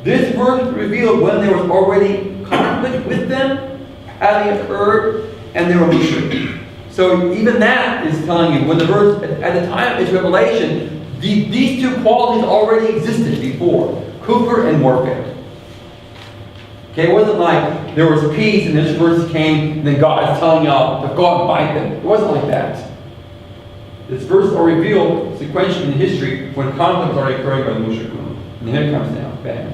This verse revealed when there was already conflict with them, having occurred, and they were mushrik. So even that is telling you, when the verse, at the time of its revelation, these two qualities already existed before. Kufr and warfare. Okay, it wasn't like there was peace and this verse came and then God is telling y'all to go out and fight them. It wasn't like that. This verse are revealed sequentially in history when conflict was already occurring by the mushrikun. And here it comes now. Bam.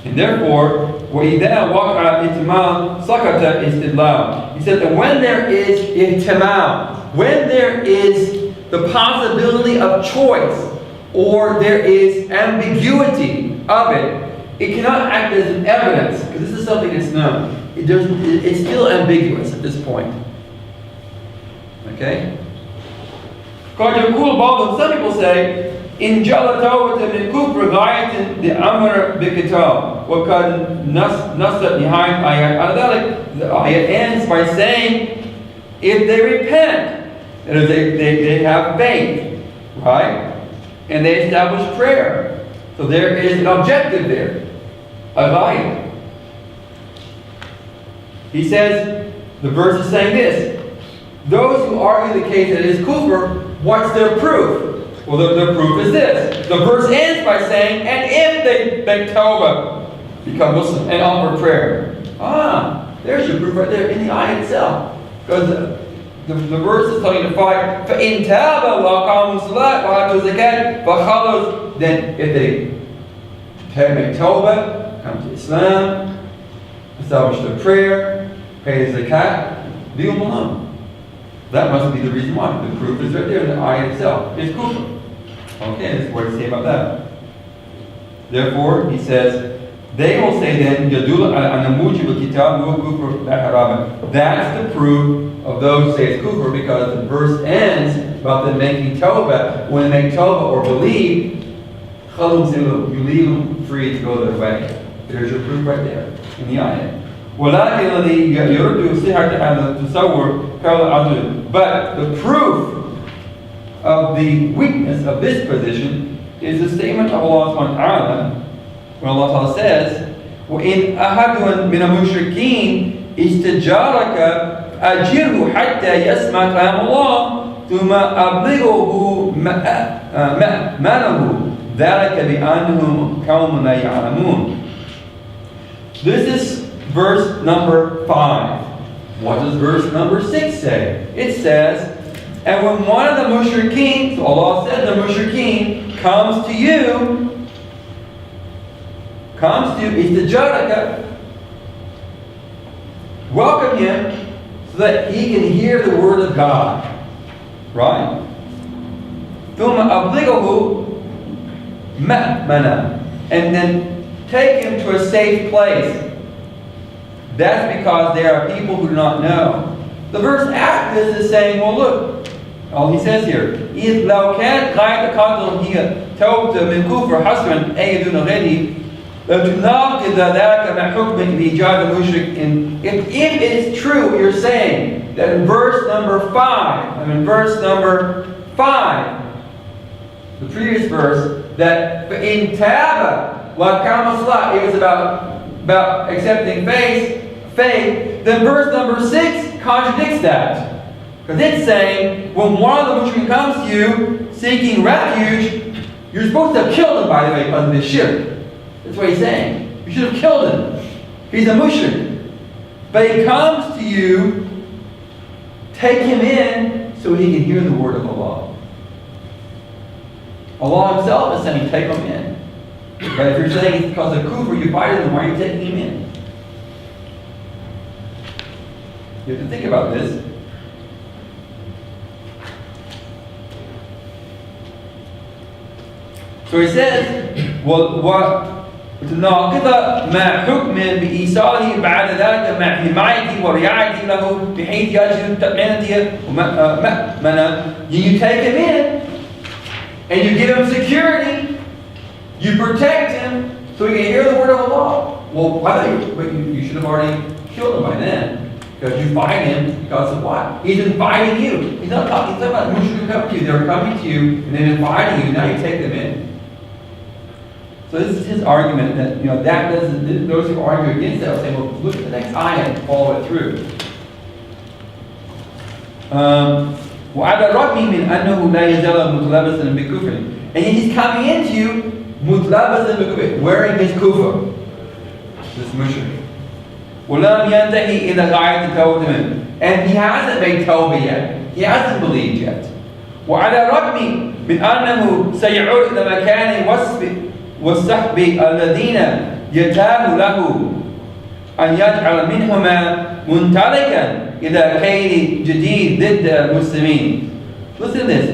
And therefore, وَإِذَا وَقَعَ إِتْمَامٌ سَقَطَ إِسْتِدْلَالٌ. He said that when there is ihtimam, when there is the possibility of choice, or there is ambiguity of it, it cannot act as an evidence, because this is something that's known. It's still ambiguous at this point. Okay? Some people say, إن جعل توبة من كفر غاية لأمر بكتاب وقد نصت نهاية آيات على ذلك. The ayat ends by saying, if they repent, that is, they have faith, right? And they establish prayer. So there is an objective there, a ghaya. He says, the verse is saying this, those who argue the case that it is kufr, what's their proof? Well, the proof is this. The verse ends by saying, and if they make tawbah, become Muslim, and offer prayer. There's your proof right there in the ayah itself. Because the verse is telling you to fight. فَإِن تَابَ وَأَقَامُوا الصَّلَاةَ وَآتُوا الزَّكَاةَ فَخَلَصْ. Then if they make tawbah, come to Islam, establish their prayer, pay the zakat, leave them alone. That must be the reason why. The proof is right there in the ayah itself. It's kufr. Okay, that's what to say about that. Therefore, he says, they will say then, that's the proof of those who say it's kufr, because the verse ends about them making tawbah. When they make tawbah or believe, you leave them free to go their way. There's your proof right there in the ayah. ولكن الذي يرد صحة هذا التصور قال عدل. But the proof of the weakness of this position is the statement of Allah subhanahu wa ta'ala, when Allah ta'ala says, وَإِنْ أَحَدٌ مِنَ الْمُشْرِكِينَ اسْتَجَارَكَ أَجِرْهُ حَتَّى يَسْمَعَ كَلَامَ اللَّهِ ثُمَّ أَبْلِغْهُ مَأْمَنَهُ ذَلِكَ بِأَنَّهُمْ قَوْمٌ لَا يَعْلَمُونَ. This is verse number 5. What does verse number 6 say? It says, and when one of the mushrikeen, so Allah said the mushrikeen, comes to you, istajaraka, welcome him so that he can hear the word of God. Right? ثُمَّ أَبْلِغَهُ مَأْمَنًا, and then take him to a safe place. That's because there are people who do not know. The verse after this is saying, well, look, all he says here, إِذْ لَوْ كَانَتْ غَايَةَ قَتْلِهِ هِيَ تَوْبَةٌ مِنْ كُفْرٍ حَسْرًا أَيْ دُونَ غَيْرِهِ لَتُنَاقِضَ ذَلِكَ مَعَ حُكْمٍ بِإِيجَادِ الْمُشْرِكِ. If it is true what you're saying, that in verse number 5, the previous verse, that in Taba, it was about accepting faith, then verse number 6 contradicts that. Because it's saying, when one of the mushrikeen comes to you seeking refuge, you're supposed to have killed him, by the way, because of his shirk. That's what he's saying. You should have killed him. He's a mushrik. But he comes to you, take him in so he can hear the word of Allah. Allah himself is saying, take him in. But if you're saying it's because of kufr, you fight him, why are you taking him in? You have to think about this. So he says, وتناقض مع حكم بإيصاله بعد ذلك مع حمايته ورعايته له بحيث يجب تأمينته ومأمنة. You take him in and you give him security, you protect him so he can hear the word of Allah. Well, you should have already killed him by then. Because you fight him because of what? He's inviting you. He's not talking about mushrikeen coming to you. They're coming to you and then inviting you. Now you take them in. So this is his argument that, that doesn't, those who argue against that will say, well, look at the next ayah and follow it through. وَعَلَى الرَّغْمِ مِنْ أَنَّهُ لَا يَزَالَ مُتْلَبِسًا بِكُفْرٍ. And he's coming into you, مُتْلَبِسًا بِكُفْرٍ, wearing his kufr, this mushrik. وَلَمْ يَنْتَهِي إِلَى غَايَةِ تَوْبَةٍ مِنْهُ. And he hasn't made tawbah yet. He hasn't believed yet. وَعَلَى الرَّغْمِ مِنْ أَنَّهُ سَيَعُودُ إِلَى مَكَانِ وَالسَّحْبِ الَّذِينَ يَتَاهُ لَهُ أن يجعل منهما منطلقا إلى خير جديد ضد المسلمين. Listen to this.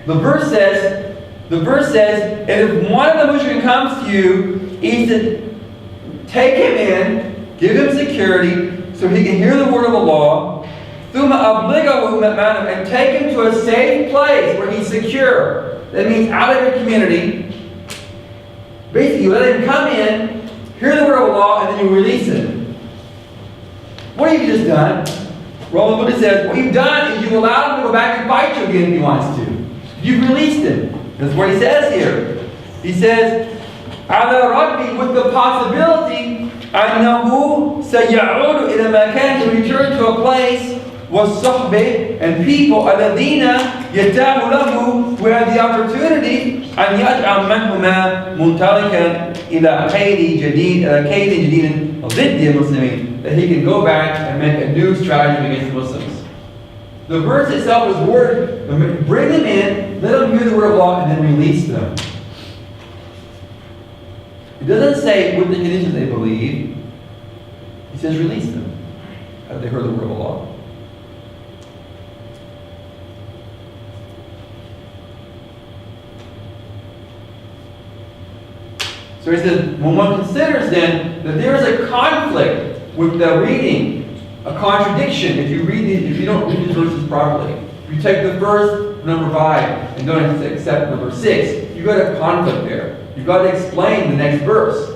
The verse says, if one of the mushrikeen comes to you, he said, take him in, give him security, so he can hear the word of the law, ثم أبلغه مأمنه, and take him to a safe place where he's secure. That means out of your community. Basically, you let him come in, hear the word of Allah, and then you release him. What have you just done? Well, the Buddha says, what you've done is you've allowed him to go back and fight you again if he wants to. You've released him. That's what he says here. He says, عَلَى رَبِّي, with the possibility, أَنَّهُ سَيَعُودُ إِلَى مَكَانٍ, to return to a place, وَالصَّحْبِ, and people, الَّذِينَ يَتَاهُ لَهُ, who have the opportunity, أَنْ يَجْعَلْ مَنْهُمَا مُنْطَلِقًا إِلَى خَيْرٍ جَدِيدٍ ضِدِّ الْمُسْلِمِينَ, that he can go back and make a new strategy against the Muslims. The verse itself is word, bring them in, let them hear the word of Allah, and then release them. It doesn't say with the conditions they believe. It says release them. Have they heard the word of Allah? So he says, when one considers then that there is a conflict with the reading, a contradiction if you don't read these verses properly. If you take the first, number 5, and don't accept number 6, you've got a conflict there. You've got to explain the next verse.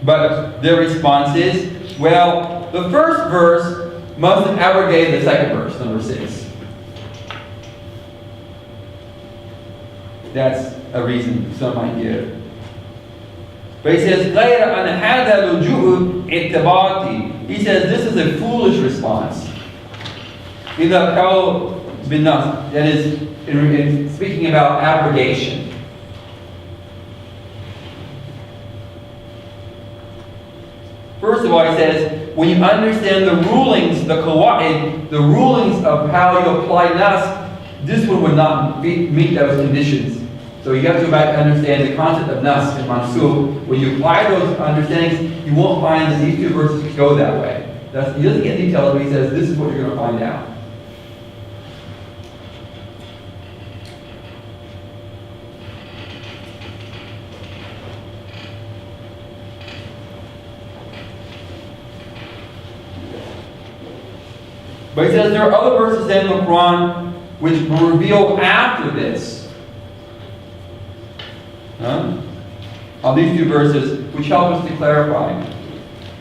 But their response is, well, the first verse must have abrogated the second verse, number 6. That's a reason some might give. But he says, غَيْرَ أَنَ هَذَا لُجُوءُ اعْتِبَاطِ. He says this is a foolish response. إِذَا قَوْلُ بِالنَّصْ. That is, in speaking about abrogation. First of all, he says, when you understand the rulings, the qawa'id, the rulings of how you apply nas, this one would not meet those conditions. So you have to go back and understand the concept of nas and mansub. When you apply those understandings, you won't find that these two verses go that way. He doesn't get details, but he says this is what you're going to find out. But he says there are other verses in the Quran which were revealed after this. On these two verses, which help us to clarify.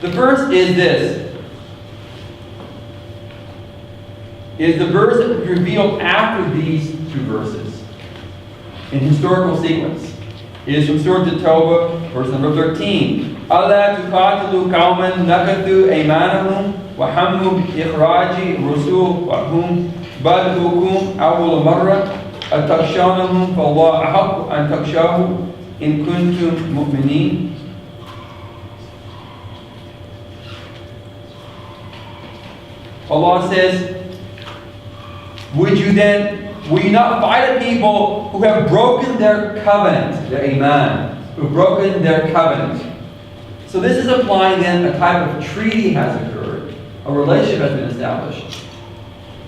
The first is this. Is the verse that was revealed after these two verses in historical sequence. It is from Surah At-Tawbah, verse number 13. أَلَا تُقَاتِلُوا قَوْمًا نَكَثُوا أَيْمَانَهُمْ وَحَمُّوا بِإِخْرَاجِ الرُّسُولِ وَهُمْ بَادُؤُكُمْ أَوَّلَ مَرَّةٍ أَتَخْشَوْنَهُمْ فَاللَّهُ أَحَقُّ أَن تَخْشَوْهُ إِن كُنتُم مُؤْمِنِينَ. Allah says, will you not fight a people who have broken their covenant, their iman, who have broken their covenant? So this is applying then a type of treaty has occurred, a relationship has been established.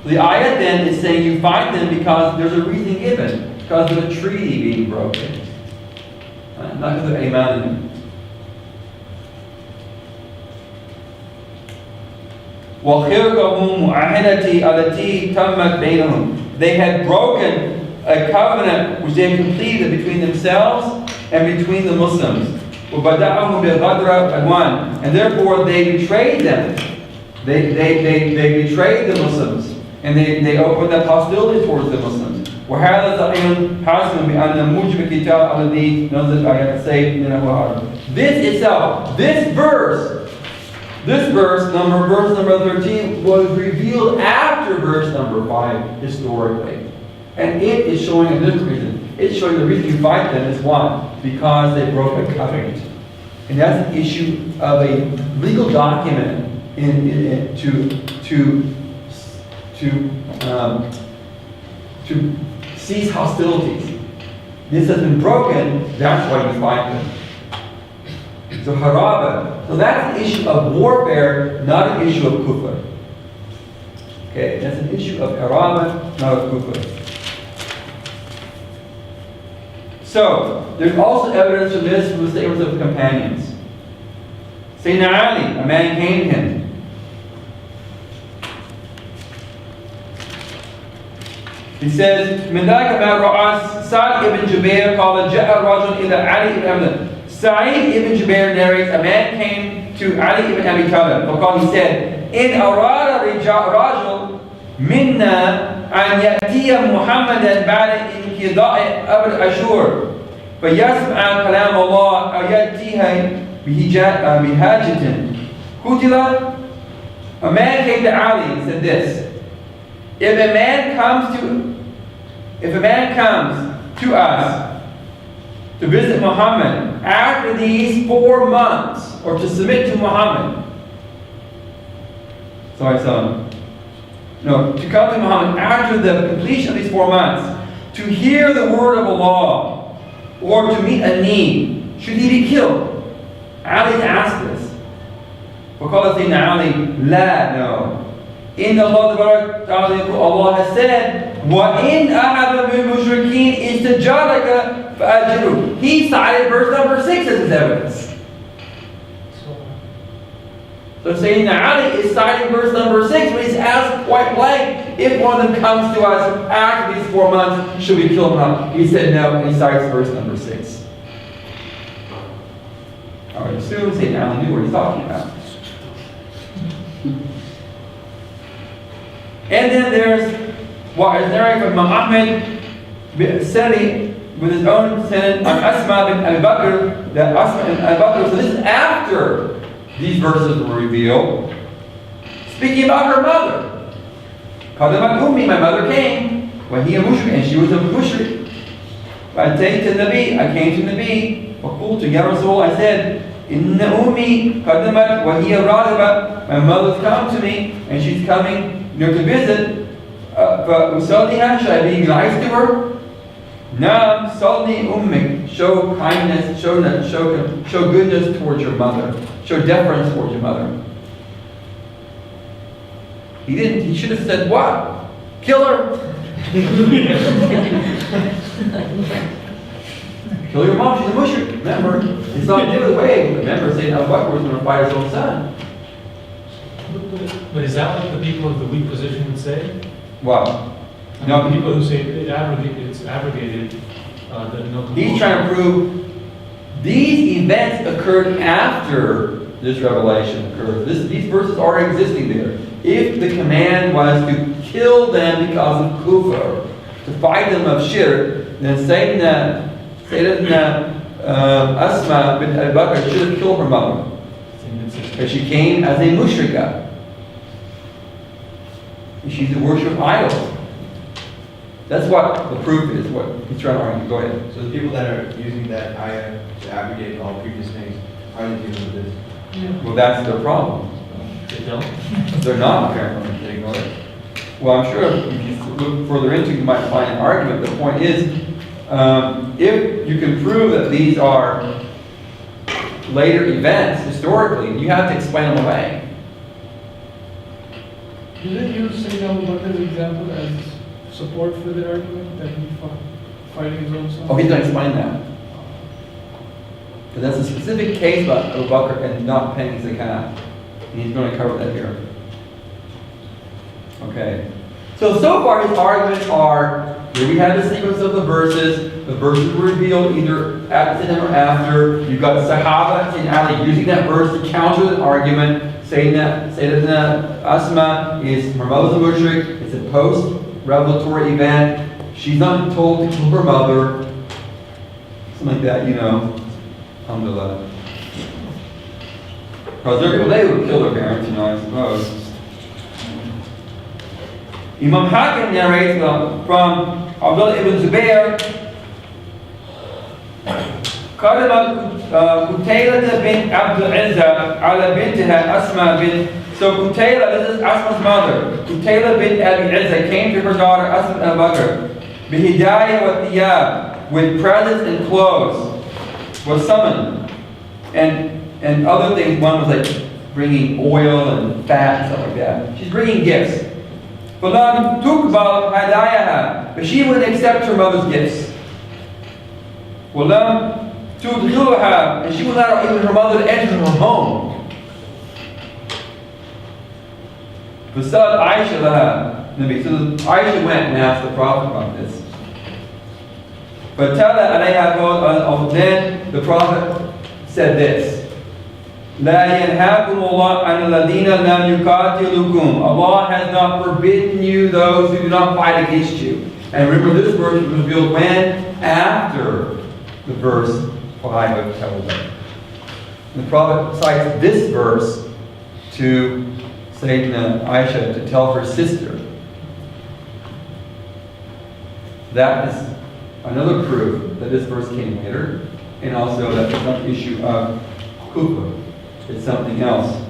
The ayat then is saying you fight them because there's a reason given, because of a treaty being broken, not because of iman. They had broken a covenant which they had completed between themselves and between the Muslims. وَبَدَأَهُمْ بِالْغَدْرَ عَدْوَانٍ. And therefore they betrayed them. They betrayed the Muslims. And they opened up hostility towards the Muslims. وَهَذَا ضَعِيٌّ حَاسِمٌ بِأَنَّ مُوجِبَ كِتَابِ الَّذِي نَزَلَ آيَاتٍ سَيْفٍ مِنَ الْأَرْضِ. This itself, this verse number 13, was revealed after verse number 5 historically. And it is showing a different reason. It's showing the reason you fight them is what? Because they broke a covenant. And that's an issue of a legal document to cease hostilities. This has been broken, that's why you fight them. So haraba. So that's an issue of warfare, not an issue of kufr. Okay, that's an issue of haraba, not of kufr. So, there's also evidence from this from the statements of the companions. Sayyidina Ali, a man came to him. He says, من ذلك ما رأى سعد ibn Jubair قال جاء الرجل إلى علي ibn Abi. Sa'id ibn Jubair narrates, a man came to Ali ibn Abi Talib. Because he said, إن أراد رجل منا أن يأتي محمدا بعد انقضاء أمر أشور فيسمع كلام الله أو يأتيه بحاجة قتل. A man came to Ali and said this: If a man comes to us to visit Muhammad after these 4 months, or to submit to Muhammad, to come to Muhammad after the completion of these 4 months, to hear the word of Allah, or to meet a need, should he be killed? Ali asked this. فقال سيدنا Ali, لا, no. إن الله تعالى Allah has said, وَإِنْ أَحَدٌ مِنَ الْمُشْرِكِينَ اسْتَجَارَكَ فَأَجِرُهُ. He cited verse number 6 as his evidence. So Sayyidina Ali is citing verse number 6 when he's asked point blank, if one of them comes to us after these 4 months, should we kill him or not? He said no, and he cites verse number 6. I would assume Sayyidina Ali knew what he's talking about. And then there's what is narrated from Imam Ahmed Sani with his own sentence on Asma bin Abi Bakr, that Asma bin Abi Bakr, so this is after these verses were revealed, speaking about her mother. Qadamat Ummi, my mother came, when he a mushrik, and she was a mushrik. I came to the Nabi, وقلت يا Rasul, I said, Inna Ummi Qadamat wa hiya radiba, my mother's come to me, and she's coming to visit. فأصليها, should I be nice to her? Naam, salli ummik, show kindness, show goodness towards your mother, show deference towards your mother. He didn't. He should have said what? Kill her. Kill your mom. She's a mushrik. Remember, it's not the other way. Remember, Sayyidina Abu Bakr was going to fight his own son. But is that what the people of the weak position would say? What? No, people who say it's abrogated. He's trying to prove these events occurred after this revelation occurred. These verses are existing there. If the command was to kill them because of kufr, to fight them of shirk, then Sayyidina Asma bin Abi Bakr should have killed her mother. Because she came as a mushrika. She's a worship of idols. That's what the proof is, what he's trying to argue. Go ahead. So the people that are using that ayah to abrogate all previous things, how are they dealing with this? Yeah. Well, that's their problem. They don't? They're not, apparently. They ignore it. Well, I'm sure if you look further into it, you might find an argument. The point is, if you can prove that these are later events, historically, you have to explain them away. Do they use Sayyidina Abu Bakr's example as support for their argument that he fighting his own son? Oh, he's going to explain that. Because that's a specific case about Abu Bakr and not paying zakat. And he's going to cover that here. Okay. So far his arguments are, here we have the sequence of the verses. the verses were revealed either at the time or after. You've got Sahaba and Ali using that verse to counter the argument, saying that Asma is her mother's a mushrik. It's a post-revelatory event. She's not told to kill her mother. Something like that, you know. Alhamdulillah. Because they would kill their parents, you know, I suppose. Imam Hakim narrates from Abdullah ibn Zubair, قدمت قتيلة بنت عبد العزة على بنتها أسماء بنت. So Qutayla, this is Asma's mother. Qutayla bint Abi Izza came to her daughter Asma Abu Bakr, bihidayah wa thiyab, with presents and clothes, was summoned, and other things. One was like bringing oil and fat and stuff like that. She's bringing gifts. فَلَمْ تُقْبَلْ هَدَايَهَا, but she wouldn't accept her mother's gifts. وَلَمْ تُدْخِلْهَا, and she would not allow even her mother to enter her home. فَسَأَلْ عَيْشَ لَهَا, so Aisha went and asked the Prophet about this. But then the Prophet said this: لا ينهاكم الله عن الذين لم يقاتلوكم. Allah has not forbidden you those who do not fight against you. And remember, this verse was revealed when? After the verse 5 of Tawbah. The Prophet cites this verse to Sayyidina Aisha to tell her sister. That is another proof that this verse came later, and also that it's not the issue of kufr. It's something else.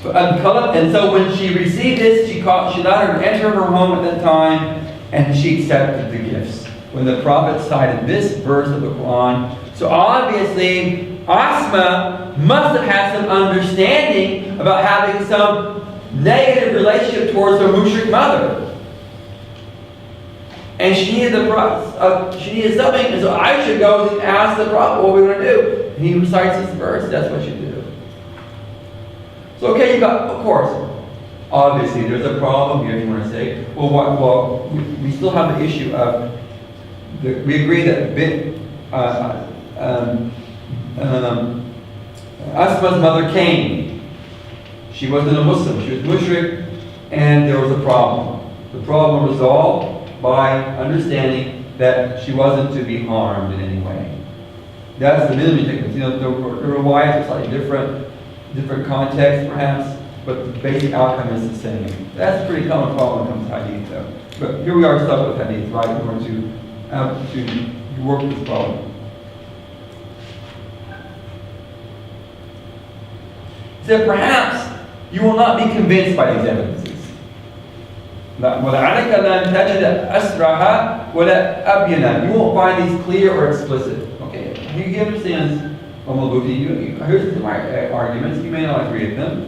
And so when she received this, she let her enter her home at that time, and she accepted the gifts. When the Prophet cited this verse of the Quran, so obviously Asma must have had some understanding about having some negative relationship towards her mushrik mother. And she needed she needed something, and so Aisha goes and asks the Prophet, what are we going to do? And he recites this verse, that's what you do. So okay, you got, of course, obviously there's a problem here, if you want to say, well, we still have the issue of, we agree that Asma's mother came. She wasn't a Muslim, she was mushrik, and there was a problem. The problem was resolved by understanding that she wasn't to be harmed in any way. That's the minimum technique. You know, the riwayat are slightly different context perhaps, but the basic outcome is the same. That's a pretty common problem when it comes to hadith though. But here we are stuck with hadith, right? In order to work this problem. He said, perhaps you will not be convinced by these evidences. وَلَعَلَكَ لَنْ تَجِدَ أَسْرَهَا وَلَا أَبْيَنَا. You won't find these clear or explicit. Okay, he understands here's my arguments. You may not agree with them.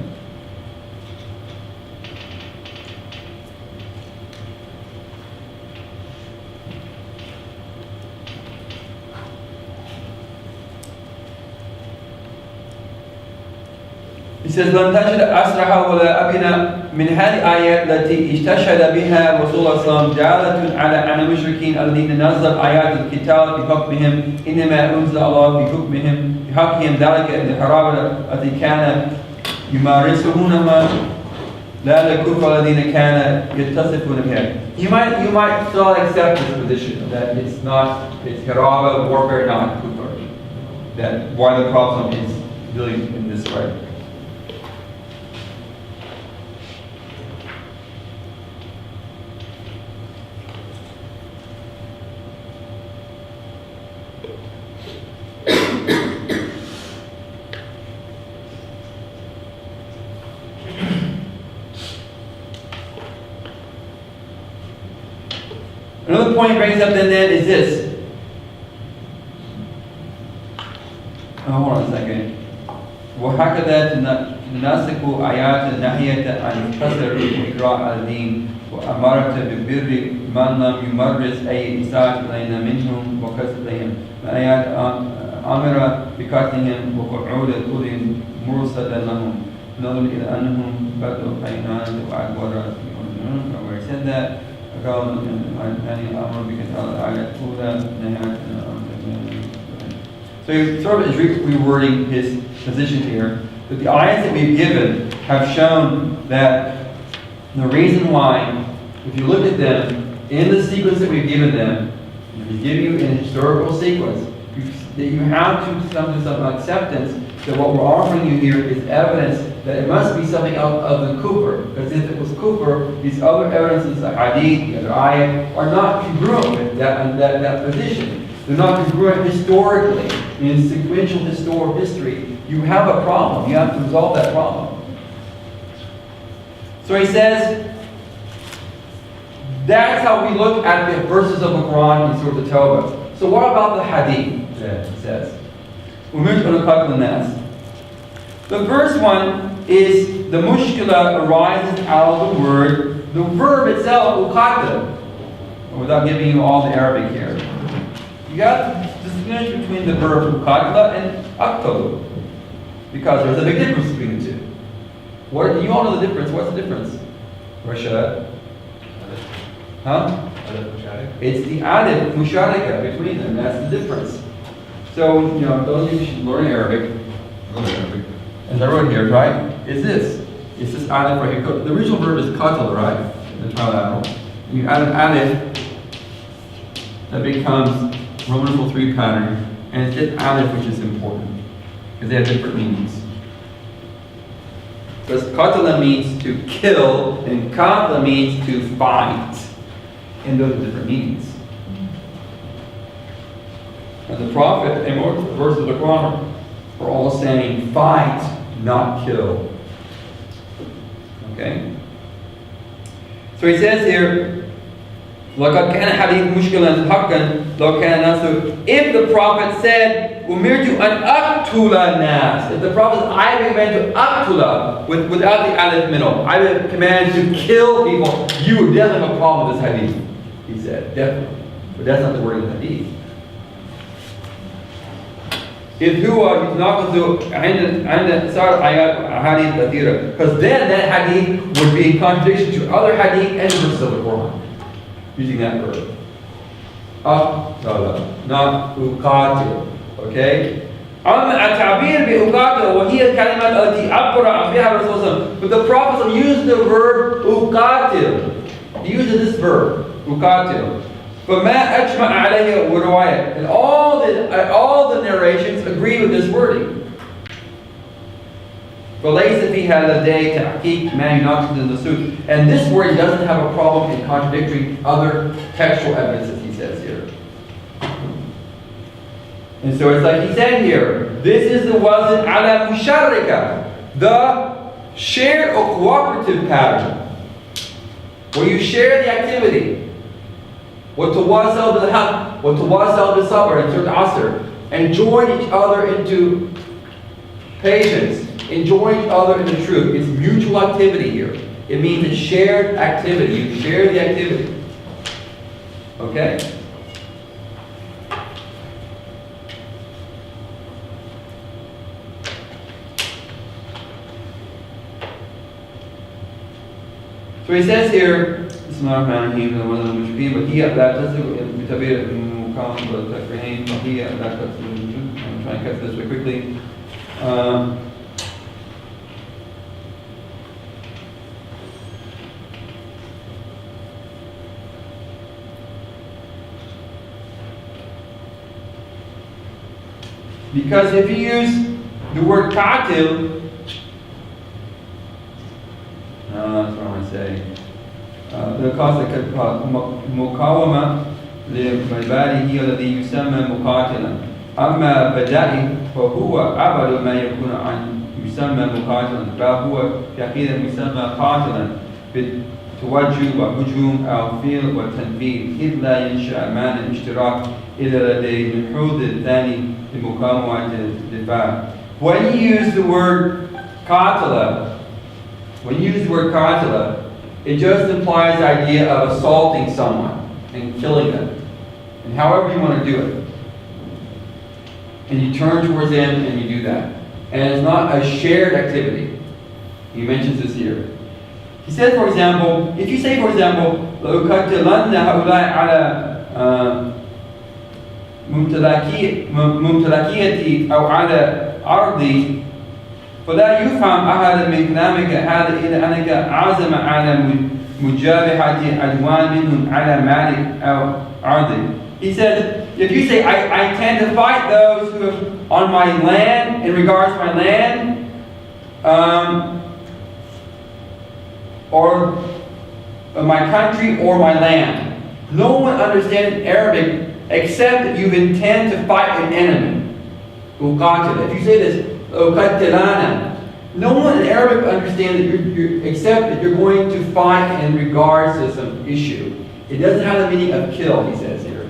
He says, لَنْ تَجِدَ أَسْرَهَا وَلَا أَبْيَنَا من هذه الآيات التي استشهد بها رسول الله صلى الله عليه وسلم دالة على أن المشركين الذين نزل آيات القتال بحكمهم إنما أنزل الله بحكمهم ذلك الحرام الذي كان يمارسونهما لا الكفر الذين كان يتصفون بها. You might still accept this position that it's haraba, warfare, not kufr. That why the problem is dealing in this way. Another point he brings up then is this. Hold on a second. وهكذا تناسق آيات الناهية عن القصر وإقراء الدين وأمرت ببر من لم يمارس أي إساءة إلينا منهم وقصدهم الآيات أمر بقتلهم وقعود كل مرصدا لهم نظر إلى أنهم بدوا الحيوانات وأكبر. Where he said that So he sort of is rewording his position here, that the ayahs that we've given have shown that the reason why, if you look at them in the sequence that we've given them, if we give you in a historical sequence, that you have to come to some acceptance that what we're offering you here is evidence that it must be something of the kufr. Because if it was kufr, these other evidences, the hadith, the other ayah, are not congruent with that position. They're not congruent historically, in sequential history. You have a problem. You have to resolve that problem. So he says, that's how we look at the verses of the Quran in Surah At-Tawbah. So what about the hadith? He says, the first one is the mushkila arises out of the word, the verb itself, uqatil. Without giving you all the Arabic here. You got to distinguish between the verb uqatila and aqtalu. Because there's a big difference between the two. You all know the difference. What's the difference? Rashad? Huh? It's the alif musharaka between them. That's the difference. So, those of you should learn Arabic. As I wrote here, right? Is this. It's this alif right here. The original verb is qatala, right? The trilateral. You add an alif that becomes Roman numeral 3 pattern, and it's this alif which is important. Because they have different meanings. Because qatala means to kill, and qatla means to fight. And those are different meanings. And the Prophet and most of the verses of the Quran are all saying, fight, not kill. Okay? So he says here, لَقَدْ كَانَ حَدِيث مُشْكِلًا حَقًّا لَوْ كَانَ النَّاسُ. If the Prophet said, أُمِرْتُ أَنْ أَقْتُلَ النَّاسِ. If the Prophet said, I have commanded to aqtula, without the alif middle, I have commanded to kill people, you would definitely have a problem with this hadith. He said, definitely. But that's not the word of the hadith. إذ هو يتناقض عند صار آيات أحاديث كثيرة. Because then that hadith would be in contradiction to other hadith and verses of the Quran. Using that verb. Not uqatil. Okay? أما التعبير بأقاتل وهي الكلمة التي عبر بها الرسول صلى الله عليه وسلم. But the Prophet used the verb uqatil. He uses this verb, uqatil. فما أجمع عليه ورواية. And all the narrations agree with this wording. فليس في هذا الدين تحقيق ما يناقض النصوص. And this word doesn't have a problem in contradicting other textual evidences, he says here. And so it's like he said here, this is the wazn ala musharrika, the shared or cooperative pattern, where you share the activity. وَتَوَاسَوْا بِالْحَقِّ وَتَوَاسَوْا بِالصَّبْرِ in Surah Asr, and join each other into patience, and join each other in the truth. It's mutual activity here. It means it's shared activity. You share the activity. Okay? So he says here, Bismillahirrahmanirrahim, وَهِيَ لَا تَزِغُ بِتَبِيرِ الْمُقَامِ وَالْتَفْرِينِ وَهِيَ لَا تَزِغُ. I'm trying to cut this very quickly. Because if you use the word qatil, that's what I want to say. The cause مقاومة للعباد هي الذي يسمى مقاتلا. أما بدائي فهو أبعد ما يكون عن يسمى مقاتلا، بل هو يقينا يسمى قاتلا بالتوجه وهجوم أو فعل وتنفيذ، إذ لا ينشأ مانع اشتراك إلا لديه النحوذ الثاني لمقاومة الدفاع. When you use the word qatala, it just implies the idea of assaulting someone and killing them, and however you want to do it. And you turn towards them and you do that. And it's not a shared activity. He mentions this here. He said, for example, if you say, for example, لأقتلن هؤلاء على ممتلكيتي أو على أرضي فلا يفهم أحد من كلامك هذا إلا أنك عازم على مجابهة عدوان منهم على مالك أو أرضي. He says, if you say, I intend to fight those who are on my land, in regards to my land, or my country or my land, no one understands Arabic except that you intend to fight an enemy. Uqatila. If you say this, uqatilana, no one in Arabic understands that except that you're going to fight in regards to some issue. It doesn't have the meaning of kill, he says here.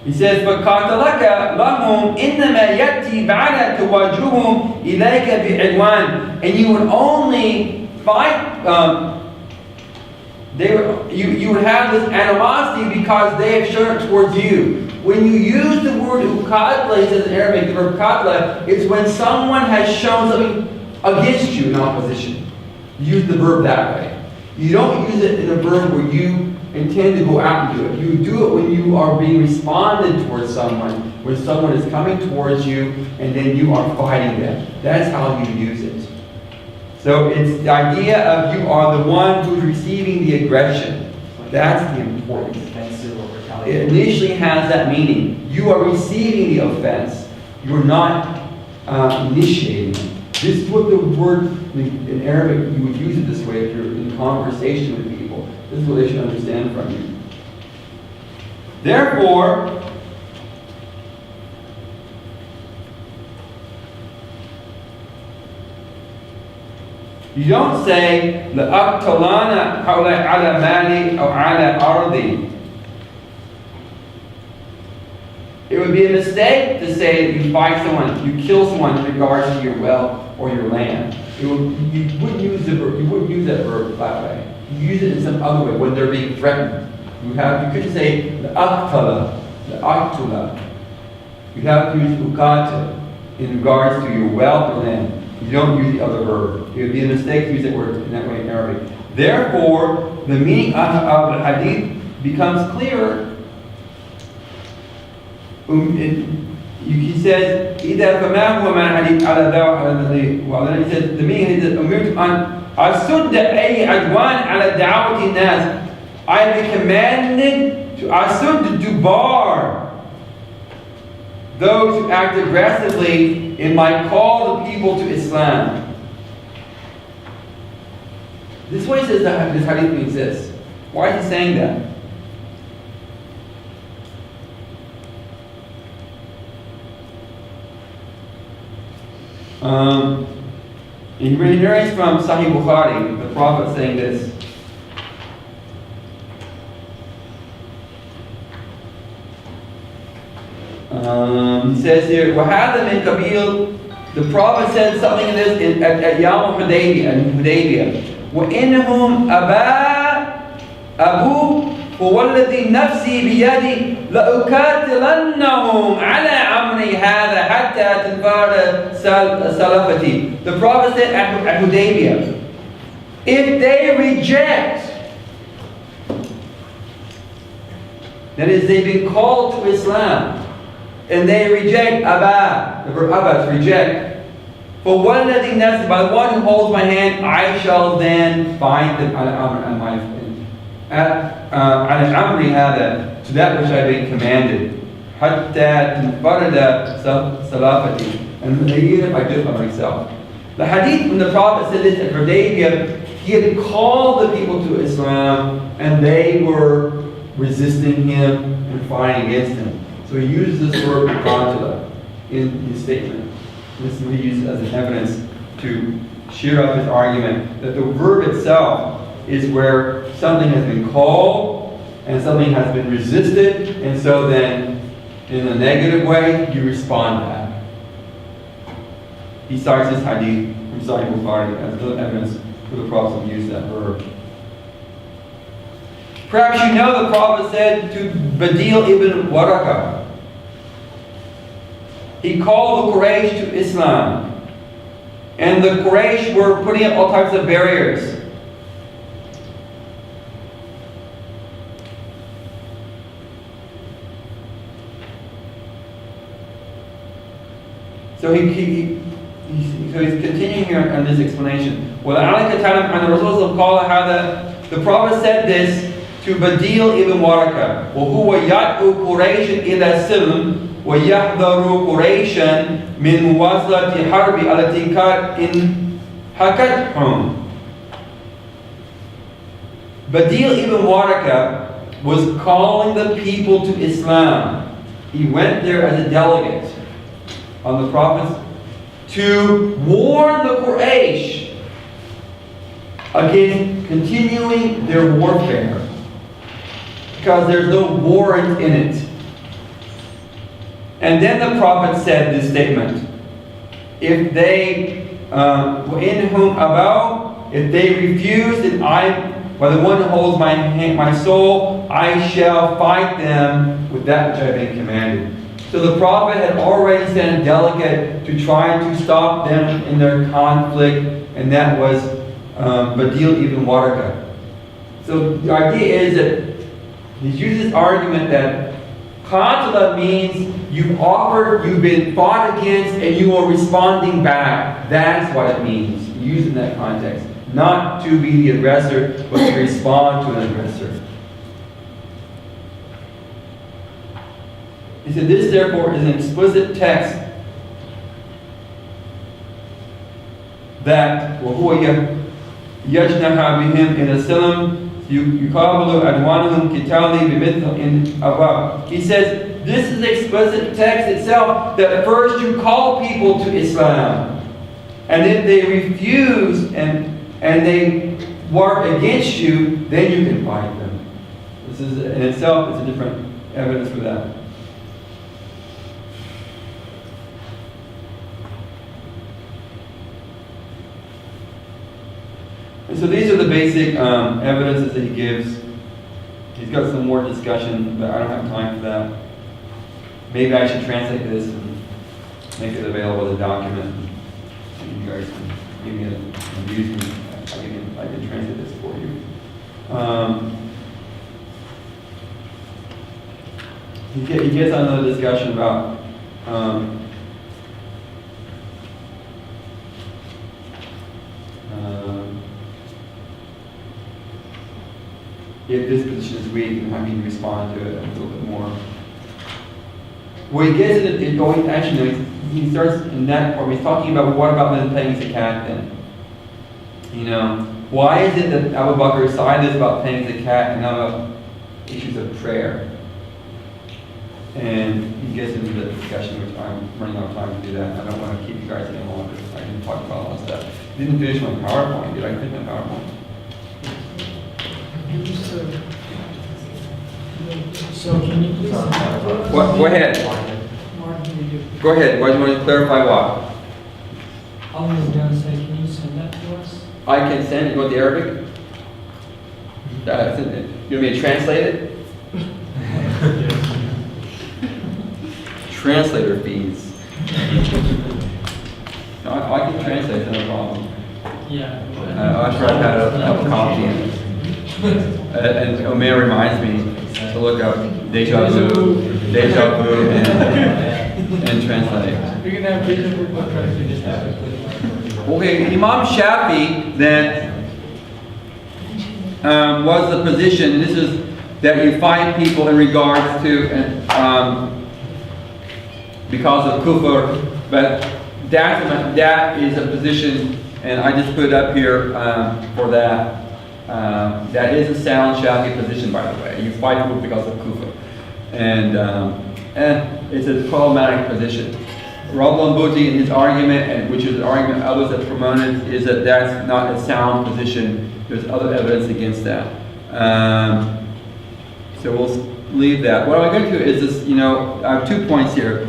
He says, فَقَاتَلَكَ لَهُمْ إِنَّمَا يَأْتِي بَعْدَ تَوَجُّهُمْ إِلَيْكَ بِعِدْوَانٍ. And you would only fight, you would have this animosity because they have shown it towards you. When you use the word uqatla, he says in Arabic, the verb qatla, it's when someone has shown something against you in opposition. You use the verb that way. You don't use it in a verb where you intend to go out and do it. You do it when you are being responded towards someone, when someone is coming towards you and then you are fighting them. That's how you use it. So it's the idea of you are the one who's receiving the aggression. That's the importance. It initially has that meaning. You are receiving the offense. You're not initiating it. This is what the word in Arabic, you would use it this way if you're in conversation with people. This is what they should understand from you. Therefore, you don't say لَأَقْتَلَانَ حَوْلَ عَلَى مَالِي أَوْ عَلَى أَرْضِي. It would be a mistake to say that you fight someone, you kill someone in regards to your wealth or your land. You wouldn't use that verb that way. You use it in some other way when they're being threatened. You could say لَأَقْتَلَ, لَأَقْتُلَ. You have to use uqatil in regards to your wealth or land. You don't use the other verb. It would be a mistake to use that word in that way in Arabic. Therefore, the meaning of the hadith becomes clearer. He says, إِذَا فَمَا هُوَ مَا حَدِيث عَلَى ذَوْ. He says, the meaning is أُمِرْتُ أَنْ أَسُدَّ أَيْ عَدْوَانٍ عَلَى دَعْوَةِ النَّاسِ. I have been commanded to asud, to bar those who act aggressively in my call the people to Islam. This is why he says that this hadith means this. Why is he saying that? He narrates from Sahih Bukhari, the Prophet saying this. He says here, وَهَذَا مِنْ قَبِيلٍ. The Prophet said something in this at Yawm Hudaybiyah. وَإِنَّهُمْ أَبُو وَوَالَّذِي نَفْسِي بِيَدِي لَأُقَاتِلَنَّهُمْ عَلَى أَمْرِي هَذَا حَتَّى تَنْفَرَ سَلَفَتِي. The Prophet said at Hudaybiyah, if they reject, that is, they've been called to Islam, and they reject Abba, the verb Abba, to reject. For وَالَّذِي نَفْسِي, by the one who holds my hand, I shall then bind them على أمري هذا, to that which I've been commanded. حتى تنفرد سلافتي, and even if I do it by myself. The hadith when the Prophet said this at Hudaybiyah, he had called the people to Islam, and they were resisting him and fighting against him. So he uses this word qatila in his statement. This will be used as an evidence to cheer up his argument that the verb itself is where something has been called and something has been resisted, and so then in a negative way you respond to that. He cites this hadith from Sahih Bukhari as evidence for the Prophet used that verb. Perhaps you know the Prophet said to Badil ibn Waraqah, he called the Quraysh to Islam. And the Quraysh were putting up all types of barriers. So he's continuing here on this explanation. The Prophet said this to Badil ibn Waraka. وَهُوَ يَدْعُ قُرَيْشًا إِلَى السِّلْمِ وَيَحْذَرُ قُرَيْشًا مِنْ مُوَاصَلَةِ الْحَرْبِ الَّتِي انْهَكَتْهُمْ. Badil ibn Waraka was calling the people to Islam. He went there as a delegate on the Prophet to warn the Quraysh against continuing their warfare, because there's no warrant in it. And then the Prophet said this statement: if they if they refuse, then by the one who holds my soul, I shall fight them with that which I've been commanded. So the Prophet had already sent a delegate to try to stop them in their conflict, and that was Badil ibn Waraka. So the idea is that he uses this argument that qatala means you've been fought against, and you are responding back. That's what it means, used in that context. Not to be the aggressor, but to respond to an aggressor. He said, this therefore is an explicit text that وَهُوَ يَجْنَحَ بِهِمْ إِلَى السِّلْمِ يُقَابِلُ أَدْوَانُهُمْ كِتَالِي بِمِثْلٍ above. He says, this is the explicit text itself, that first you call people to Islam. And if they refuse and they work against you, then you can fight them. This is in itself is a different evidence for that. And so these are the basic evidences that he gives. He's got some more discussion, but I don't have time for that. Maybe I should translate this and make it available as a document. So you guys can give me and use me. I can translate this for you. He gets on another discussion about if this position is weak, and how can you respond to it a little bit more. Where he gets into it going, actually, he starts in that part. He's talking about what about them paying zakat then? You know, why is it that Abu Bakr decided about paying zakat and not about issues of prayer? And he gets into the discussion, which I'm running out of time to do that. I don't want to keep you guys any longer. I can talk about all that stuff. Didn't finish my PowerPoint, did I? Finish my PowerPoint? So can you please? Go ahead. Go ahead. Why do you want to clarify what? I was going to say, can you send that to us? I can send it. You want the Arabic? You want me to translate it? Translator fees. No, I can translate, no problem. Yeah. I'll try to have a copy. And Omer reminds me to look up deja vu, and translate. You're going to have deja vu. Okay, Imam Shafi then was the position. This is that you fight people in regards to because of kufr, but that is a position, and I just put it up here for that. That is a sound Shafi position, by the way. You fight people because of kufr, and it's a problematic position. Rabban Bhuti in his argument, and which is an argument others have promoted, is that that's not a sound position. There's other evidence against that. So we'll leave that. What I'm going to do is this, I have 2 points here.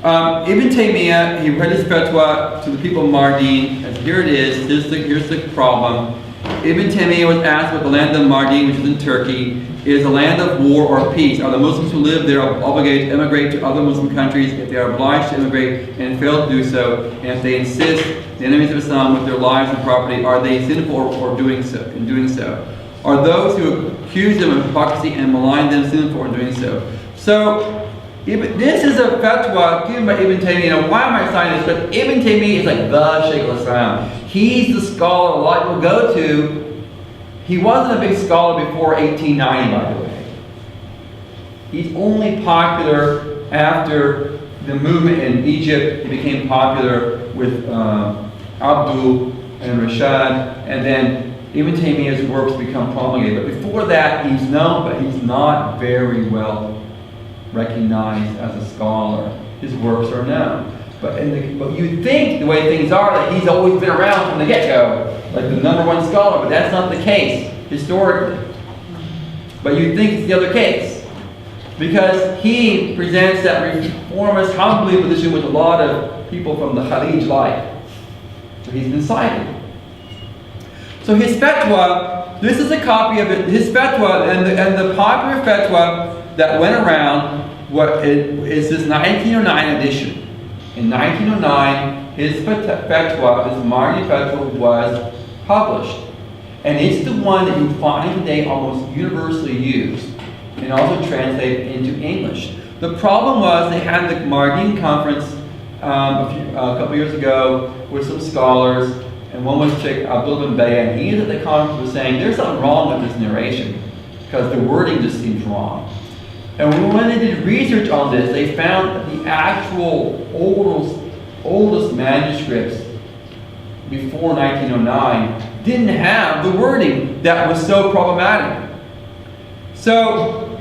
Ibn Taymiyyah, he read his fatwa to the people of Mardin, and here it is, here's the problem. Ibn Taymiyyah was asked about the land of Mardin, which is in Turkey, is a land of war or peace. Are the Muslims who live there obligated to immigrate to other Muslim countries if they are obliged to immigrate and fail to do so? And if they insist, the enemies of Islam, with their lives and property, are they sinful or doing so? In doing so, are those who accuse them of hypocrisy and malign them sinful in doing so? So, this is a fatwa given by Ibn Taymiyyah. Now, why am I citing this? But Ibn Taymiyyah is like the Shaykh al-Islam. He's the scholar a lot will go to. He wasn't a big scholar before 1890, by the way. He's only popular after the movement in Egypt. He became popular with Abdul and Rashad, and then Ibn Taymiyyah's works become promulgated. But before that, he's known, but he's not very well recognized as a scholar. His works are known. But you think the way things are that he's always been around from the get-go, like the #1 scholar, but that's not the case historically. But you think it's the other case. Because he presents that reformist, humbly position with a lot of people from the Khalij like. So he's been cited. So his fatwa, this is a copy of it, his fatwa, and the popular fatwa that went around is this 1909 edition. In 1909, his fatwa, his Mardi fatwa, was published. And it's the one that you find today almost universally used and also translated into English. The problem was they had the Mardin conference a couple years ago with some scholars, and one was Shaykh Abdul bin Bayy, and he at the conference was saying there's something wrong with this narration because the wording just seems wrong. And when they did research on this, they found that the actual oldest manuscripts before 1909 didn't have the wording that was so problematic. So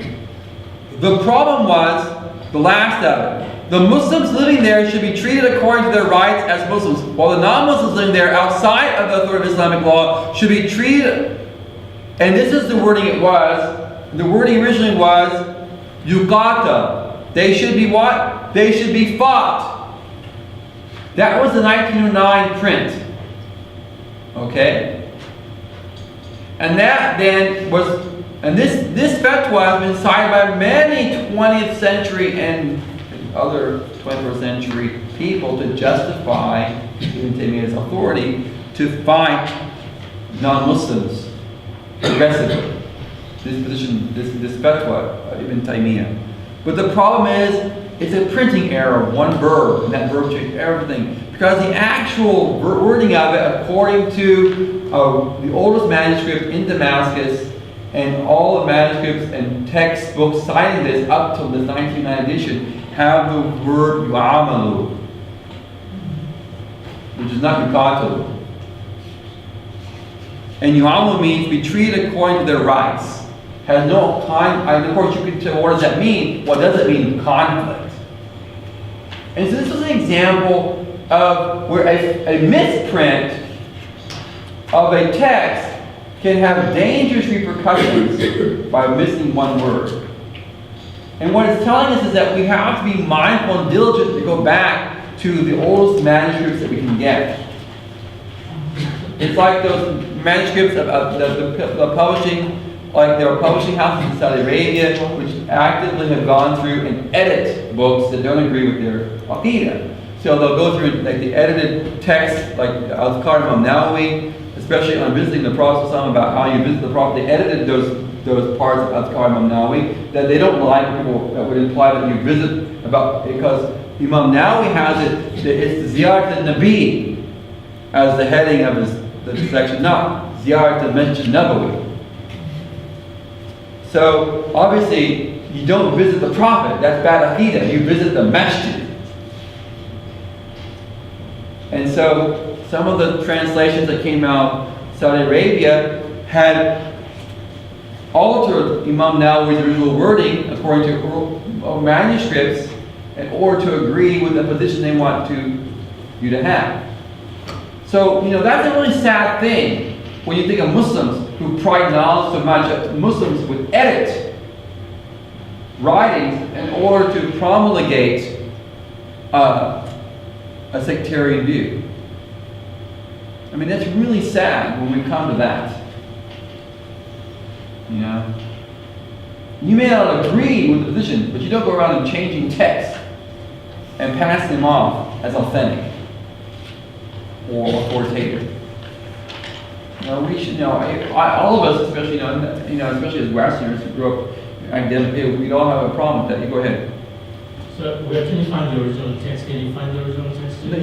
the problem was the last of it. The Muslims living there should be treated according to their rights as Muslims, while the non-Muslims living there outside of the authority of Islamic law should be treated, and this is the wording it was, the wording originally was, Yuqata. They should be what? They should be fought. That was the 1909 print. Okay? And that then was, and this fatwa has been cited by many 20th century and other 21st century people to justify Ibn Taymiyyah's authority to fight non-Muslims aggressively. This position, this fatwa, Ibn Taymiyyah. But the problem is, it's a printing error, one verb, and that verb changed everything. Because the actual wording of it, according to the oldest manuscript in Damascus, and all the manuscripts and textbooks citing this up till this 1909 edition, have the word yu'amalu, which is not yuqatalu. And yu'amalu means be treated according to their rights. Has no kind, of course you could tell, what does that mean? What does it mean? Conflict. And so this is an example of where a misprint of a text can have dangerous repercussions by missing one word. And what it's telling us is that we have to be mindful and diligent to go back to the oldest manuscripts that we can get. It's like those manuscripts of the publishing, like there are publishing houses in Saudi Arabia which actively have gone through and edit books that don't agree with their aqidah. So they'll go through like the edited text, like Azkar Imam Nawawi, especially on visiting the Prophet about how you visit the Prophet. They edited those parts of Azkar Imam Nawawi that they don't like, people that would imply that you visit about, because Imam Nawawi has it, it's Ziyarat al-Nabi as the heading of the section, not Ziyarat al-Masjid Nabawi. So obviously you don't visit the Prophet, that's bad aqidah, you visit the masjid. And so some of the translations that came out of Saudi Arabia had altered Imam Nawawi's original wording according to manuscripts in order to agree with the position they want you to have. So, that's a really sad thing when you think of Muslims who pride knowledge so much that Muslims would edit writings in order to promulgate a sectarian view. I mean, that's really sad when we come to that. You know? You may not agree with the position, but you don't go around and changing texts and passing them off as authentic or authoritative. You know, we should know. All of us, especially especially as Westerners who grew up academically, we all have a problem with that. You go ahead. So where can you find the original text? Can you find the original text? No,